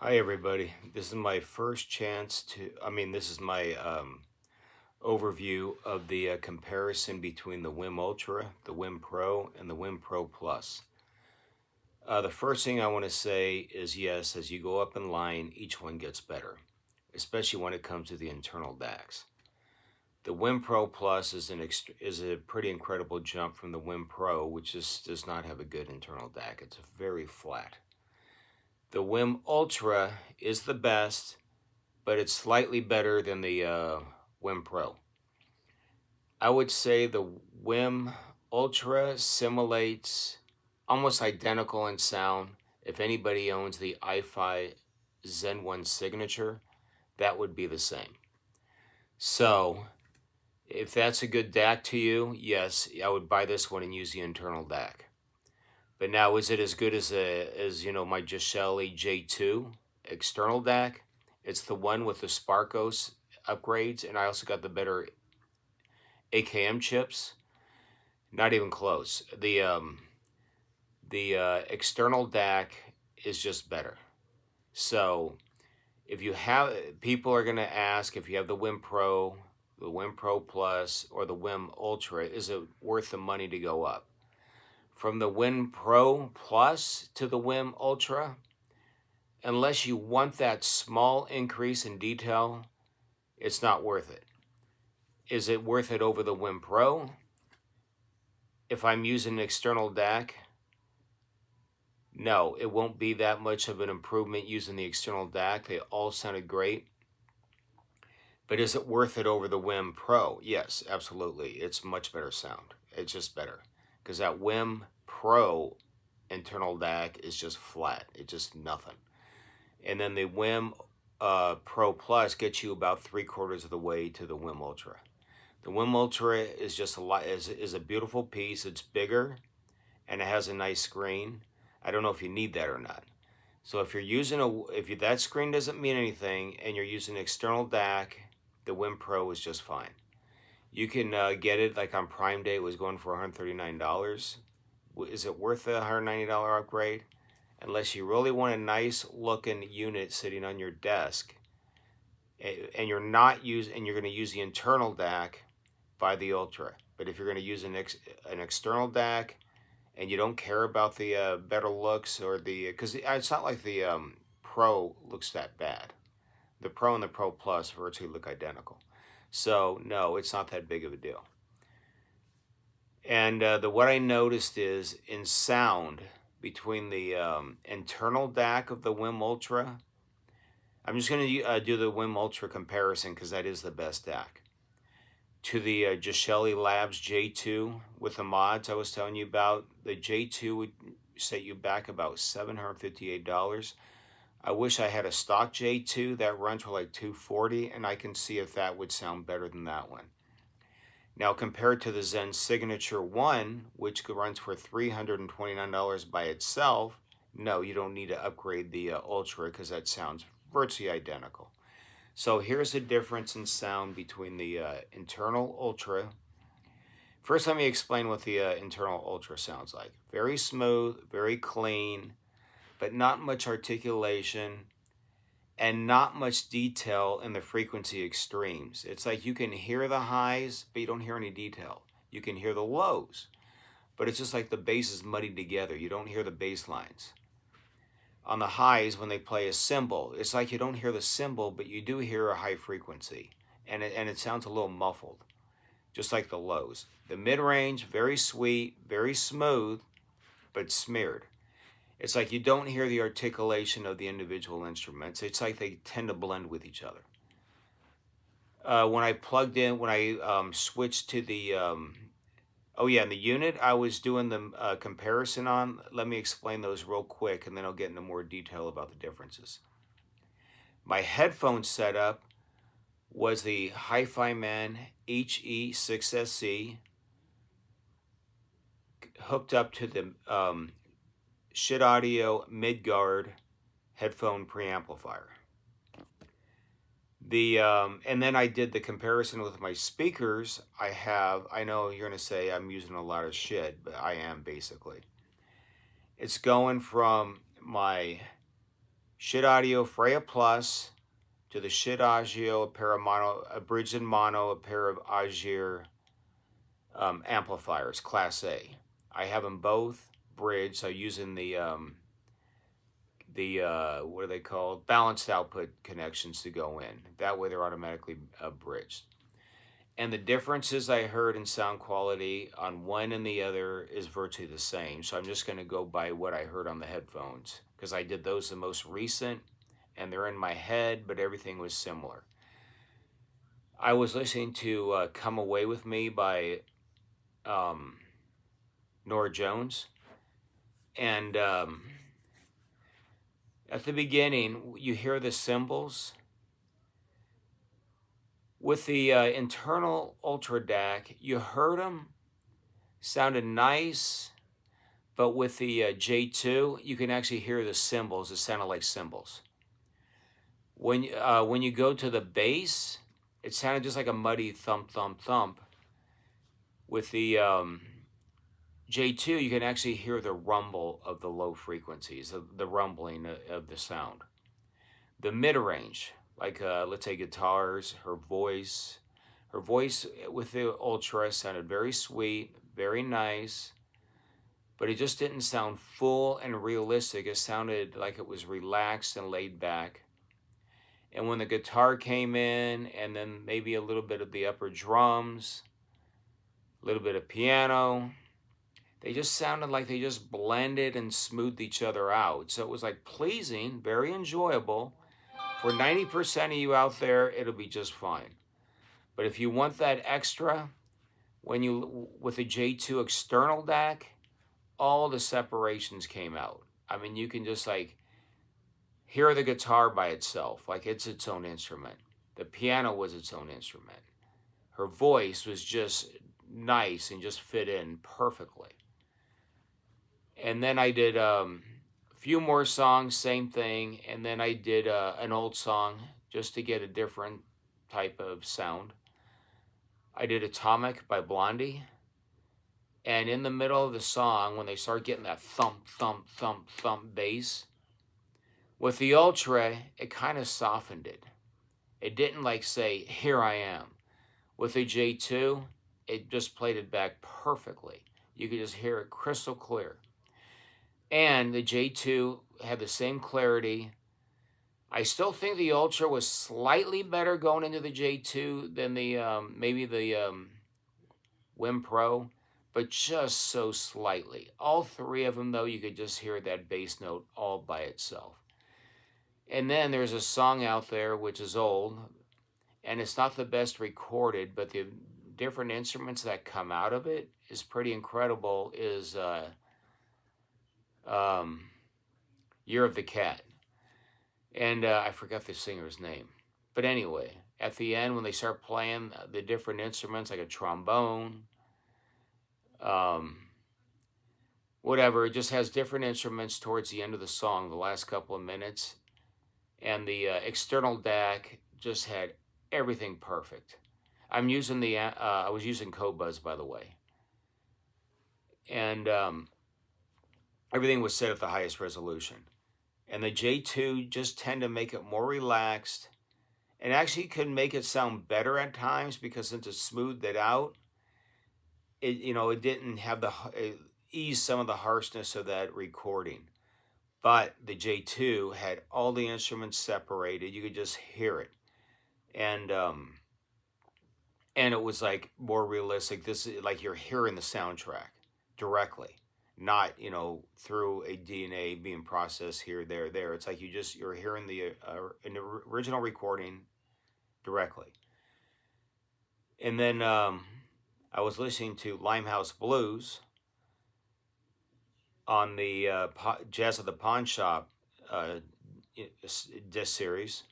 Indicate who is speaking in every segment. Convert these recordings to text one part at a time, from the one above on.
Speaker 1: Hi, everybody. This is my first chance this is my overview of the comparison between the WiiM Ultra, the WiiM Pro, and the WiiM Pro Plus. The first thing I want to say is yes, as you go up in line, each one gets better, especially when it comes to the internal DACs. The WiiM Pro Plus is a pretty incredible jump from the WiiM Pro, which does not have a good internal DAC. It's very flat. The WiiM Ultra is the best, but it's slightly better than the WiiM Pro. I would say the WiiM Ultra simulates almost identical in sound. If anybody owns the iFi Zen 1 Signature, that would be the same. So, if that's a good DAC to you, yes, I would buy this one and use the internal DAC. But now, is it as good as my Gishelli J2 external DAC? It's the one with the Sparkos upgrades, and I also got the better AKM chips. Not even close. The external DAC is just better. So if you have, people are going to ask if you have the WiiM Pro, the WiiM Pro Plus, or the WiiM Ultra, is it worth the money to go up? From the WiiM Pro Plus to the WiiM Ultra, unless you want that small increase in detail, it's not worth it. Is it worth it over the WiiM Pro? If I'm using an external DAC, no, it won't be that much of an improvement using the external DAC. They all sounded great. But is it worth it over the WiiM Pro? Yes, absolutely. It's much better sound. It's just better. Because that WiiM Pro internal DAC is just flat. It's just nothing. And then the WiiM Pro Plus gets you about 3/4 of the way to the WiiM Ultra. The WiiM Ultra is just is a beautiful piece. It's bigger and it has a nice screen. I don't know if you need that or not. So if you're using that screen doesn't mean anything and you're using an external DAC, the WiiM Pro is just fine. You can get it like on Prime Day. It was going for $139. Is it worth the $190 upgrade? Unless you really want a nice looking unit sitting on your desk, and you're going to use the internal DAC, buy the Ultra. But if you're going to use an external DAC and you don't care about the better looks or because it's not like the Pro looks that bad. The Pro and the Pro Plus virtually look identical. So no, it's not that big of a deal. And what I noticed is in sound between the internal DAC of the WiiM Ultra. I'm just going to do the WiiM Ultra comparison because that is the best DAC. To the Gishelli Labs J2 with the mods I was telling you about. The J2 would set you back about $758. I wish I had a stock J2 that runs for like $240, and I can see if that would sound better than that one. Now, compared to the Zen Signature 1, which runs for $329 by itself, no, you don't need to upgrade the Ultra because that sounds virtually identical. So here's the difference in sound between the internal Ultra. First, let me explain what the internal Ultra sounds like. Very smooth, very clean, but not much articulation and not much detail in the frequency extremes. It's like you can hear the highs, but you don't hear any detail. You can hear the lows, but it's just like the bass is muddied together. You don't hear the bass lines. On the highs, when they play a cymbal, it's like you don't hear the cymbal, but you do hear a high frequency, and it sounds a little muffled, just like the lows. The mid-range, very sweet, very smooth, but smeared. It's like you don't hear the articulation of the individual instruments. It's like they tend to blend with each other. When I switched to the in the unit I was doing the comparison on, let me explain those real quick and then I'll get into more detail about the differences. My headphone setup was the Hi-Fi Man HE6SC hooked up to the Shit Audio Midgard headphone preamplifier. And then I did the comparison with my speakers. I know you're going to say I'm using a lot of shit, but I am basically. It's going from my Shit Audio Freya Plus, to the Shit Audio, a pair of mono, a bridge and mono, a pair of Agir amplifiers, Class A. I have them both bridged. I'm using the what are they called? Balanced output connections to go in. That way they're automatically bridged. And the differences I heard in sound quality on one and the other is virtually the same. So I'm just going to go by what I heard on the headphones because I did those the most recent and they're in my head, but everything was similar. I was listening to Come Away With Me by Norah Jones. And at the beginning, you hear the cymbals. With the internal Ultra DAC, you heard them, sounded nice, but with the J2, you can actually hear the cymbals. It sounded like cymbals. When you go to the bass, it sounded just like a muddy thump, thump, thump. With the J2, you can actually hear the rumble of the low frequencies, the rumbling of the sound. The mid-range, like let's say guitars, her voice with the Ultra sounded very sweet, very nice, but it just didn't sound full and realistic. It sounded like it was relaxed and laid back. And when the guitar came in, and then maybe a little bit of the upper drums, a little bit of piano, they just sounded like they just blended and smoothed each other out. So it was like pleasing, very enjoyable. For 90% of you out there, it'll be just fine. But if you want that extra, with the J2 external DAC, all the separations came out. I mean, you can just like hear the guitar by itself, like it's its own instrument. The piano was its own instrument. Her voice was just nice and just fit in perfectly. And then I did a few more songs, same thing. And then I did an old song just to get a different type of sound. I did Atomic by Blondie. And in the middle of the song, when they start getting that thump, thump, thump, thump bass, with the Ultra, it kind of softened it. It didn't like say, here I am. With the J2, it just played it back perfectly. You could just hear it crystal clear. And the J2 had the same clarity. I still think the Ultra was slightly better going into the J2 than the maybe the WiiM Pro, but just so slightly. All three of them, though, you could just hear that bass note all by itself. And then there's a song out there which is old, and it's not the best recorded, but the different instruments that come out of it is pretty incredible. Is Year of the Cat. And I forgot the singer's name. But anyway, at the end, when they start playing the different instruments, like a trombone, whatever, it just has different instruments towards the end of the song, the last couple of minutes. And the external DAC just had everything perfect. I was using Cobuzz, by the way. And everything was set at the highest resolution. And the J2 just tend to make it more relaxed and actually could make it sound better at times because since it smoothed it out, it didn't have it eased some of the harshness of that recording. But the J2 had all the instruments separated. You could just hear it. And it was like more realistic. This is like you're hearing the soundtrack directly, not through a DNA being processed here, there. It's like you're hearing the original recording directly. And then I was listening to Limehouse Blues on the Jazz at the Pawn Shop disc series,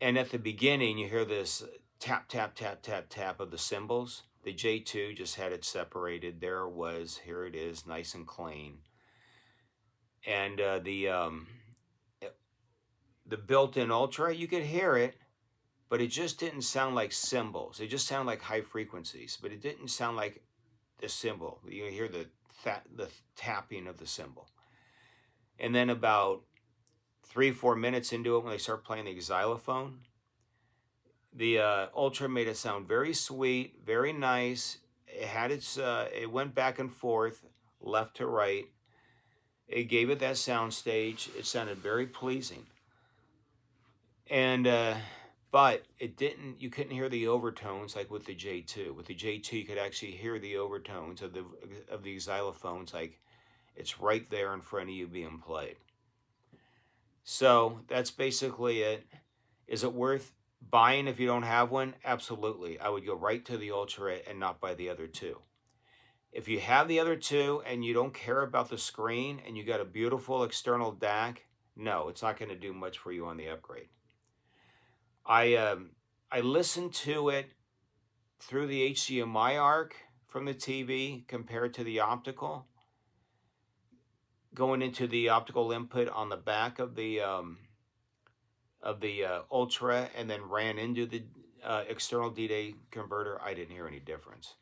Speaker 1: and at the beginning you hear this tap, tap, tap, tap, tap of the cymbals. The J2 just had it separated. Here it is, nice and clean. And the built-in Ultra, you could hear it, but it just didn't sound like cymbals. It just sounded like high frequencies, but it didn't sound like the cymbal. You hear the tapping of the cymbal. And then about 3-4 minutes into it, when they start playing the xylophone, the Ultra made it sound very sweet, very nice. It had its, it went back and forth, left to right. It gave it that sound stage. It sounded very pleasing. And, but it didn't, you couldn't hear the overtones like with the J2. With the J2, you could actually hear the overtones of the xylophones, like it's right there in front of you being played. So that's basically it. Is it worth buying if you don't have one? Absolutely. I would go right to the Ultra and not buy the other two. If you have the other two and you don't care about the screen and you got a beautiful external DAC, no, it's not going to do much for you on the upgrade. I listened to it through the HDMI arc from the TV compared to the optical, going into the optical input on the back of the Ultra, and then ran into the external D-Day converter. I didn't hear any difference.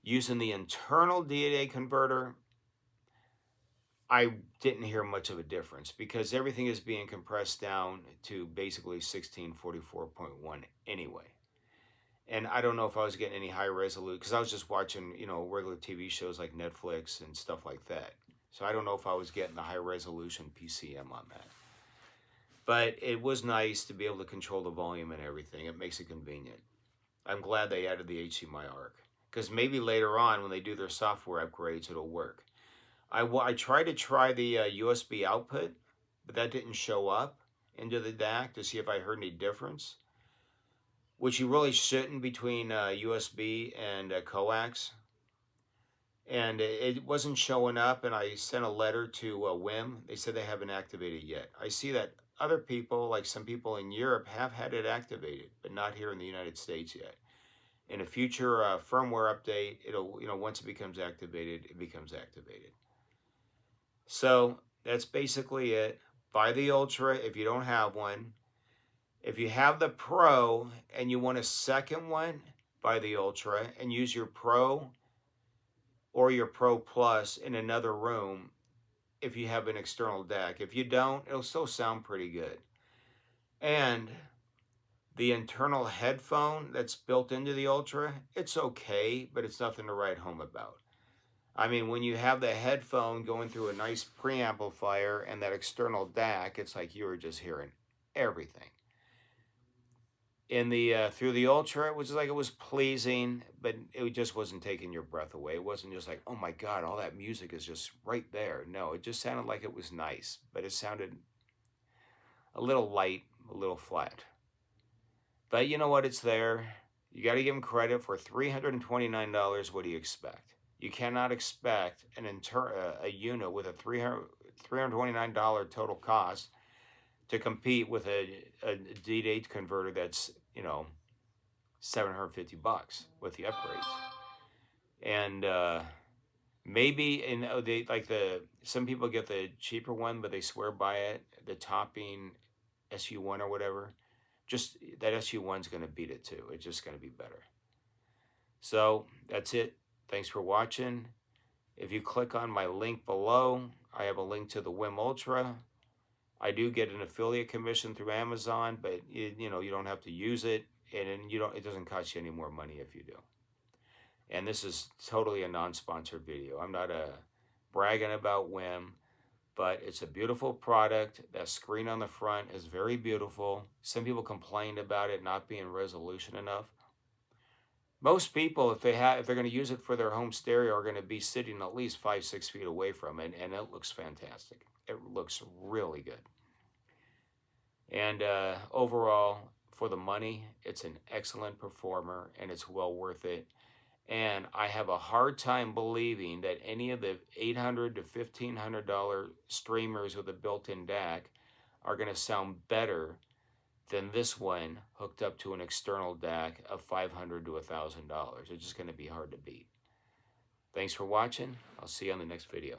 Speaker 1: Using the internal D-Day converter, I didn't hear much of a difference because everything is being compressed down to basically 1644.1 anyway. And I don't know if I was getting any high resolution because I was just watching, regular TV shows like Netflix and stuff like that. So I don't know if I was getting the high resolution PCM on that. But it was nice to be able to control the volume and everything. It makes it convenient. I'm glad they added the HDMI arc because maybe later on when they do their software upgrades, it'll work. I tried to try the USB output, but that didn't show up into the DAC to see if I heard any difference, which you really shouldn't between USB and coax. And it wasn't showing up, and I sent a letter to WiiM. They said they haven't activated it yet. I see that other people, like some people in Europe, have had it activated, but not here in the United States yet. In a future firmware update, it'll, once it becomes activated, it becomes activated. So that's basically it. Buy the Ultra if you don't have one. If you have the Pro and you want a second one, buy the Ultra and use your Pro or your Pro Plus in another room if you have an external DAC. If you don't, it'll still sound pretty good. And the internal headphone that's built into the Ultra, it's okay, but it's nothing to write home about. I mean, when you have the headphone going through a nice preamplifier and that external DAC, it's like you were just hearing everything. In the through the Ultra, it was like it was pleasing, but it just wasn't taking your breath away. It wasn't just like, oh my God, all that music is just right there. No, it just sounded like it was nice, but it sounded a little light, a little flat. But you know what? It's there. You got to give them credit for $329. What do you expect? You cannot expect a unit with a $329 total cost to compete with a D-Day converter that's, $750 with the upgrades. And maybe some people get the cheaper one, but they swear by it. The topping SU1 or whatever, just that SU1's going to beat it too. It's just going to be better. So that's it. Thanks for watching. If you click on my link below, I have a link to the WiiM Ultra. I do get an affiliate commission through Amazon, but you don't have to use it, and it doesn't cost you any more money if you do. And this is totally a non-sponsored video. I'm not bragging about WiiM, but it's a beautiful product. That screen on the front is very beautiful. Some people complained about it not being resolution enough. Most people, if they're going to use it for their home stereo, are going to be sitting at least 5-6 feet away from it, and it looks fantastic. It looks really good. And overall, for the money, it's an excellent performer, and it's well worth it. And I have a hard time believing that any of the $800 to $1,500 streamers with a built-in DAC are going to sound better than this one hooked up to an external DAC of $500 to $1,000. It's just going to be hard to beat. Thanks for watching. I'll see you on the next video.